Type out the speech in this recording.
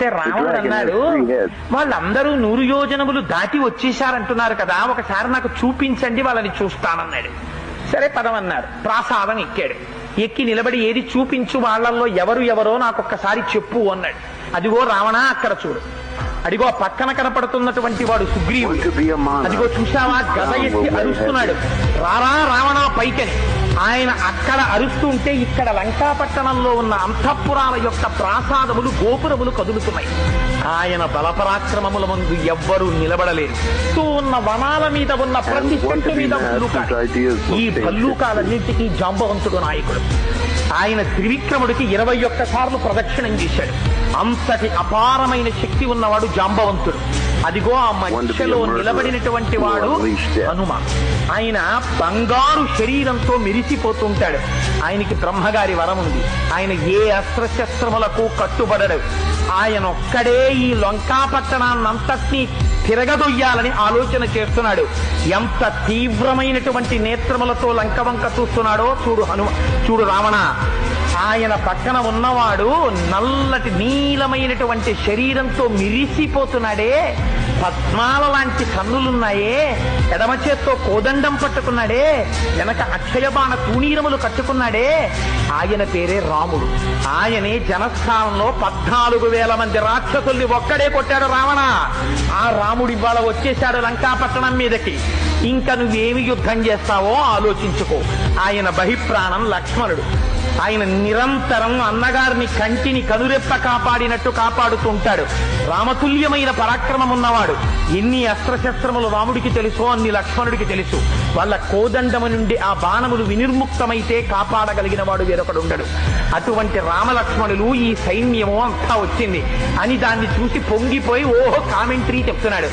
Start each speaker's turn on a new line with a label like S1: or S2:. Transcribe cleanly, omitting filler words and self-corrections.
S1: చెప్తే రావణుడు అన్నాడు, వాళ్ళందరూ 100 యోజనములు దాటి వచ్చేశారంటున్నారు కదా, ఒకసారి నాకు చూపించండి, వాళ్ళని చూస్తానన్నాడు. సరే పదమన్నారు. ప్రాసాదం ఎక్కాడు. ఎక్కి నిలబడి ఏది చూపించు, వాళ్ళల్లో ఎవరో నాకొక్కసారి చెప్పు అన్నాడు. అదిగో రావణ అక్కడ చూడు, అడిగో పక్కన కనపడుతున్నటువంటి వాడు సుగ్రీవుడు, అదిగో చూశావా గద ఎత్తి అరుస్తున్నాడు, రారా రావణ పైకని. ఆయన అక్కడ అరుస్తుంటే ఇక్కడ లంకాపట్టణంలో ఉన్న అంతఃపురాల యొక్క ప్రాసాదములు గోపురములు కదులుతున్నాయి. ఆయన బలపరాక్రమముల ముందు ఎవ్వరూ నిలబడలేరు. ఉన్న వనాల మీద ఉన్న ప్రతి చెట్టు మీద భల్లూకాలు. ఈ భల్లూకాలన్నింటికీ జాంబవంతుడు నాయకుడు. ఆయన త్రివిక్రముడికి 21 సార్లు ప్రదక్షిణం చేశాడు. అంతటి అపారమైన శక్తి ఉన్నవాడు జాంబవంతుడు. అదిగో ఆ మధ్యలో నిలబడినటువంటి వాడు హనుమ. ఆయన బంగారు శరీరంతో మెరిసిపోతుంటాడు. ఆయనకి బ్రహ్మగారి వరం ఉంది. ఆయన ఏ అస్త్రశస్త్రములకు కట్టుబడడు. ఆయన ఒక్కడే ఈ లంకాపట్టణాన్నంతటినీ తిరగదొయ్యాలని ఆలోచన చేస్తున్నాడు. ఎంత తీవ్రమైనటువంటి నేత్రములతో లంకవంక చూస్తున్నాడో చూడు రావణ. ఆయన పక్కన ఉన్నవాడు నల్లటి నీలమైనటువంటి శరీరంతో మిరిసిపోతున్నాడే, పద్మాల లాంటి కన్నులున్నాయే, ఎడమ చేత్తో కోదండం పట్టుకున్నాడే, వెనక అక్షయబాణ తూణీరములు కట్టుకున్నాడే, ఆయన పేరే రాముడు. ఆయనే జనస్థానంలో 14,000 మంది రాక్షసుల్ని ఒక్కడే కొట్టాడు రావణ. ఆ రాముడి ఇవాళ వచ్చేశాడు లంకాపట్టణం మీదకి. ఇంకా నువ్వేమి యుద్ధం చేస్తావో ఆలోచించుకో. ఆయన బహిప్రాణం లక్ష్మణుడు. ఆయన నిరంతరం అన్నగారిని కంటిని కనురెప్ప కాపాడినట్టు కాపాడుతుంటాడు. రామతుల్యమైన పరాక్రమం ఉన్నవాడు. ఎన్ని అస్త్రశస్త్రములు రాముడికి తెలుసో అన్ని లక్ష్మణుడికి తెలుసు. వాళ్ళ కోదండము నుండి ఆ బాణములు వినిర్ముక్తమైతే కాపాడగలిగిన వాడు వేరొకడు ఉండడు. అటువంటి రామలక్ష్మణులు ఈ సైన్యము అంతా వచ్చింది అని దాన్ని చూసి పొంగిపోయి ఓహో కామెంటరీ చెప్తున్నాడు.